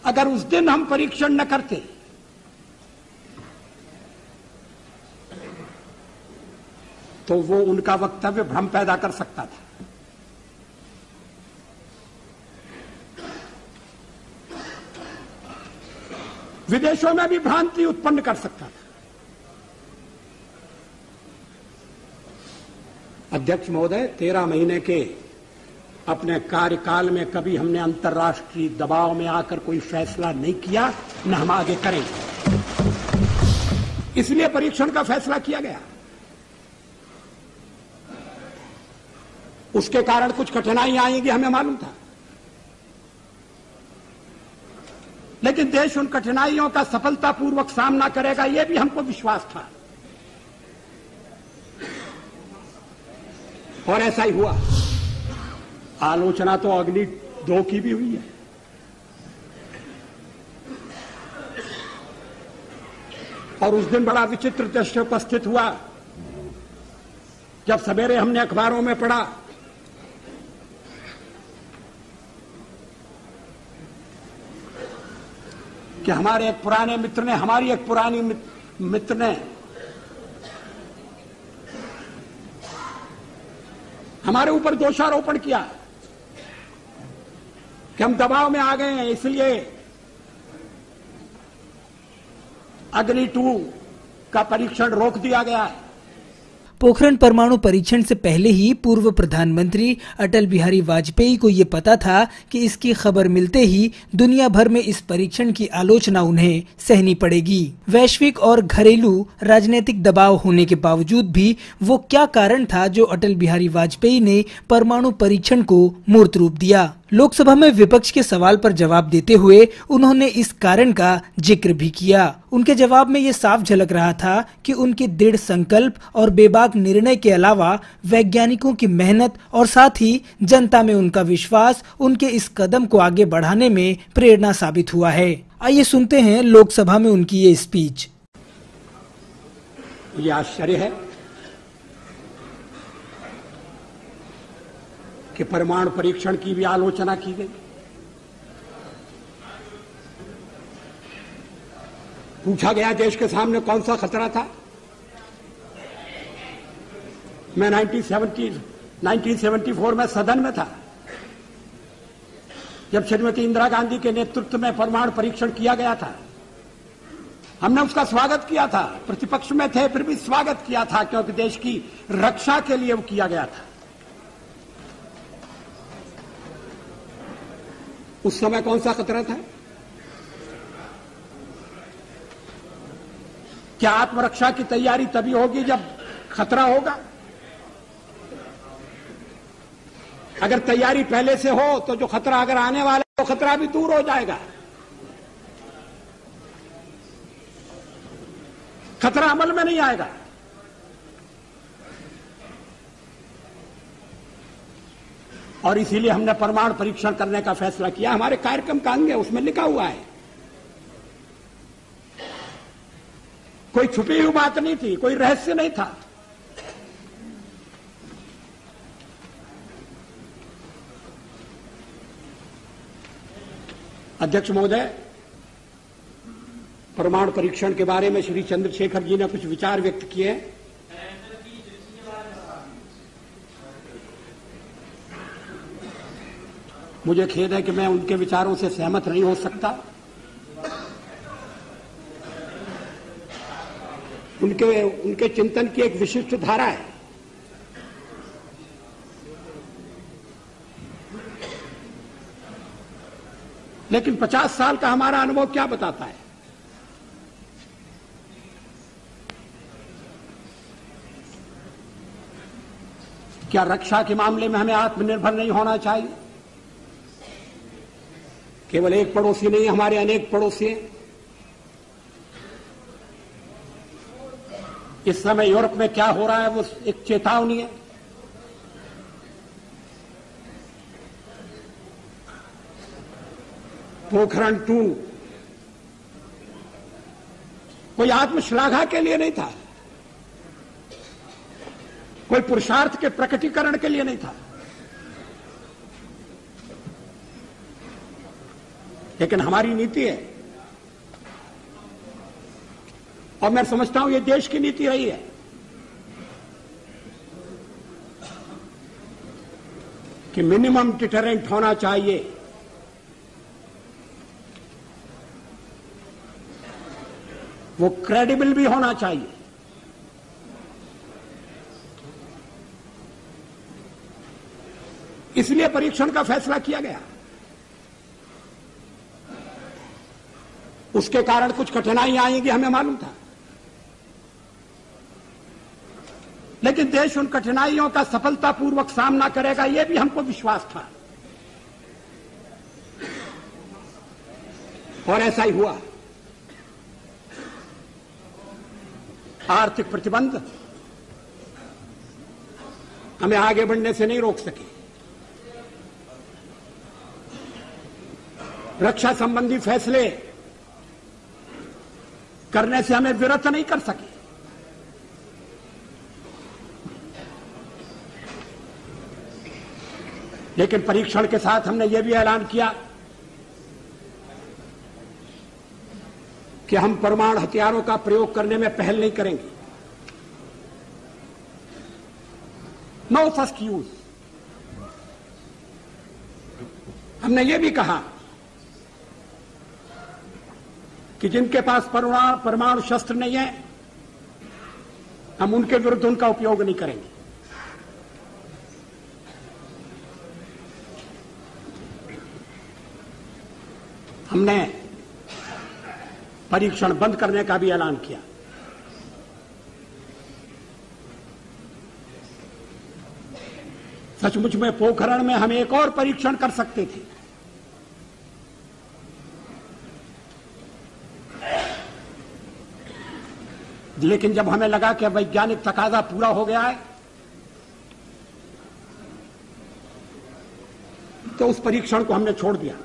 अगर उस दिन हम परीक्षण न करते तो वो उनका वक्तव्य भ्रम पैदा कर सकता था। विदेशों में भी भ्रांति उत्पन्न कर सकता था। अध्यक्ष महोदय, 13 महीने के अपने कार्यकाल में कभी हमने अंतर्राष्ट्रीय दबाव में आकर कोई फैसला नहीं किया, न हम आगे करेंगे। इसलिए परीक्षण का फैसला किया गया। उसके कारण कुछ कठिनाइयां आएंगी, हमें मालूम था, लेकिन देश उन कठिनाइयों का सफलतापूर्वक सामना करेगा, यह भी हमको विश्वास था, और ऐसा ही हुआ। आलोचना तो अग्नि 2 की भी हुई है। और उस दिन बड़ा विचित्र दृश्य उपस्थित हुआ जब सवेरे हमने अखबारों में पढ़ा कि हमारे एक पुराने मित्र ने, हमारी एक पुरानी मित्र ने हमारे ऊपर दोषारोपण किया कि हम दबाव में आ गए हैं, इसलिए अग्नि 2 का परीक्षण रोक दिया गया है। पोखरण परमाणु परीक्षण से पहले ही पूर्व प्रधानमंत्री अटल बिहारी वाजपेयी को ये पता था कि इसकी खबर मिलते ही दुनिया भर में इस परीक्षण की आलोचना उन्हें सहनी पड़ेगी। वैश्विक और घरेलू राजनीतिक दबाव होने के बावजूद भी वो क्या कारण था जो अटल बिहारी वाजपेयी ने परमाणु परीक्षण को मूर्त रूप दिया? लोकसभा में विपक्ष के सवाल पर जवाब देते हुए उन्होंने इस कारण का जिक्र भी किया। उनके जवाब में ये साफ झलक रहा था कि उनके दृढ़ संकल्प और बेबाक निर्णय के अलावा वैज्ञानिकों की मेहनत और साथ ही जनता में उनका विश्वास उनके इस कदम को आगे बढ़ाने में प्रेरणा साबित हुआ है। आइए सुनते हैं लोकसभा में उनकी ये स्पीच। ये आश्चर्य है कि परमाणु परीक्षण की भी आलोचना की गई। पूछा गया देश के सामने कौन सा खतरा था। मैं 1974 में सदन में था जब श्रीमती इंदिरा गांधी के नेतृत्व में परमाणु परीक्षण किया गया था। हमने उसका स्वागत किया था, प्रतिपक्ष में थे फिर भी स्वागत किया था, क्योंकि देश की रक्षा के लिए वो किया गया था। उस समय कौन सा खतरा था? क्या आत्मरक्षा की तैयारी तभी होगी जब खतरा होगा? अगर तैयारी पहले से हो तो जो खतरा अगर आने वाला है तो खतरा भी दूर हो जाएगा। खतरा अमल में नहीं आएगा। और इसीलिए हमने परमाणु परीक्षण करने का फैसला किया। हमारे कार्यक्रम का अंग है, उसमें लिखा हुआ है। कोई छुपी हुई बात नहीं थी, कोई रहस्य नहीं था। अध्यक्ष महोदय, परमाणु परीक्षण के बारे में श्री चंद्रशेखर जी ने कुछ विचार व्यक्त किए हैं। मुझे खेद है कि मैं उनके विचारों से सहमत नहीं हो सकता। उनके चिंतन की एक विशिष्ट धारा है। लेकिन 50 साल का हमारा अनुभव क्या बताता है? क्या रक्षा के मामले में हमें आत्मनिर्भर नहीं होना चाहिए? केवल एक पड़ोसी नहीं, हमारे अनेक पड़ोसी हैं। इस समय यूरोप में क्या हो रहा है वो एक चेतावनी है। पोखरण 2 कोई आत्मश्लाघा के लिए नहीं था, कोई पुरुषार्थ के प्रकटीकरण के लिए नहीं था। लेकिन हमारी नीति है, और मैं समझता हूं ये देश की नीति रही है, कि मिनिमम डिटरेंट होना चाहिए। वो क्रेडिबल भी होना चाहिए। इसलिए परीक्षण का फैसला किया गया। उसके कारण कुछ कठिनाइयां आएंगी, हमें मालूम था, लेकिन देश उन कठिनाइयों का सफलतापूर्वक सामना करेगा, यह भी हमको विश्वास था, और ऐसा ही हुआ। आर्थिक प्रतिबंध हमें आगे बढ़ने से नहीं रोक सके। रक्षा संबंधी फैसले करने से हमें विरत नहीं कर सके। लेकिन परीक्षण के साथ हमने यह भी ऐलान किया कि हम परमाणु हथियारों का प्रयोग करने में पहल नहीं करेंगे। No first use. हमने यह भी कहा कि जिनके पास परमाणु शस्त्र नहीं है, हम उनके विरुद्ध उनका उपयोग नहीं करेंगे। हमने परीक्षण बंद करने का भी ऐलान किया। सचमुच में पोखरण में हम एक और परीक्षण कर सकते थे, लेकिन जब हमें लगा कि वैज्ञानिक तकाजा पूरा हो गया है, तो उस परीक्षण को हमने छोड़ दिया।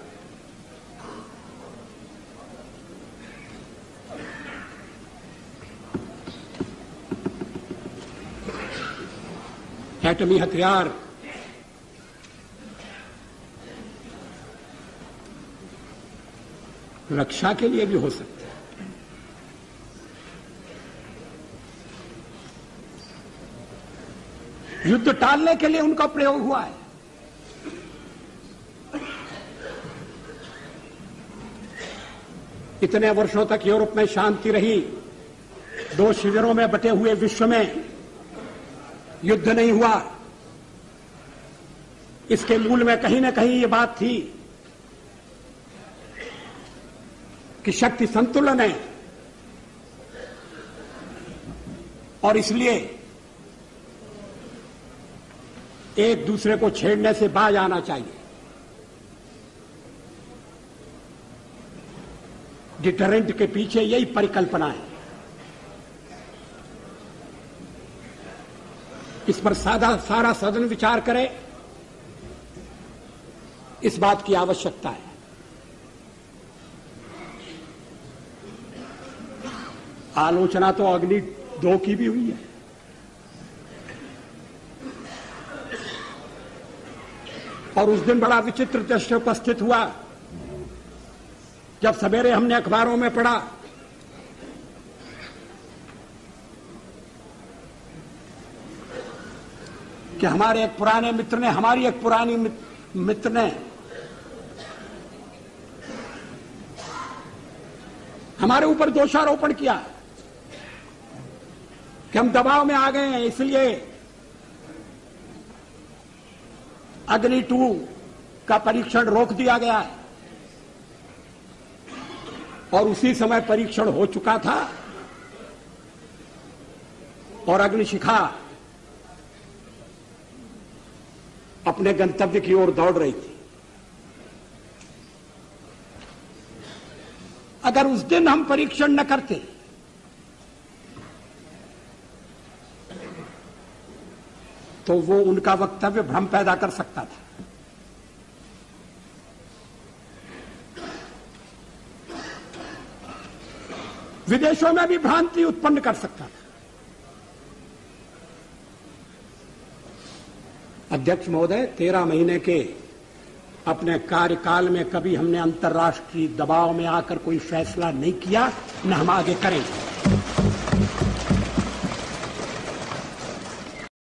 एटमी हथियार रक्षा के लिए भी हो सकते हैं। युद्ध टालने के लिए उनका प्रयोग हुआ है। इतने वर्षों तक यूरोप में शांति रही, दो शिविरों में बटे हुए विश्व में युद्ध नहीं हुआ। इसके मूल में कहीं न कहीं ये बात थी कि शक्ति संतुलन है, और इसलिए एक दूसरे को छेड़ने से बाज आना चाहिए। डिटरेंट के पीछे यही परिकल्पना है। इस पर सारा सदन विचार करे, इस बात की आवश्यकता है। आलोचना तो अग्नि 2 की भी हुई है। और उस दिन बड़ा विचित्र दृश्य उपस्थित हुआ, जब सवेरे हमने अखबारों में पढ़ा कि हमारे एक पुराने मित्र ने, हमारी एक पुरानी मित्र ने हमारे ऊपर दोषारोपण किया कि हम दबाव में आ गए हैं, इसलिए अग्नि 2 का परीक्षण रोक दिया गया है। और उसी समय परीक्षण हो चुका था और अग्निशिखा अपने गंतव्य की ओर दौड़ रही थी। अगर उस दिन हम परीक्षण न करते तो वो उनका वक्तव्य भ्रम पैदा कर सकता था। विदेशों में भी भ्रांति उत्पन्न कर सकता था। अध्यक्ष महोदय, 13 महीने के अपने कार्यकाल में कभी हमने अंतर्राष्ट्रीय दबाव में आकर कोई फैसला नहीं किया, न हम आगे करेंगे।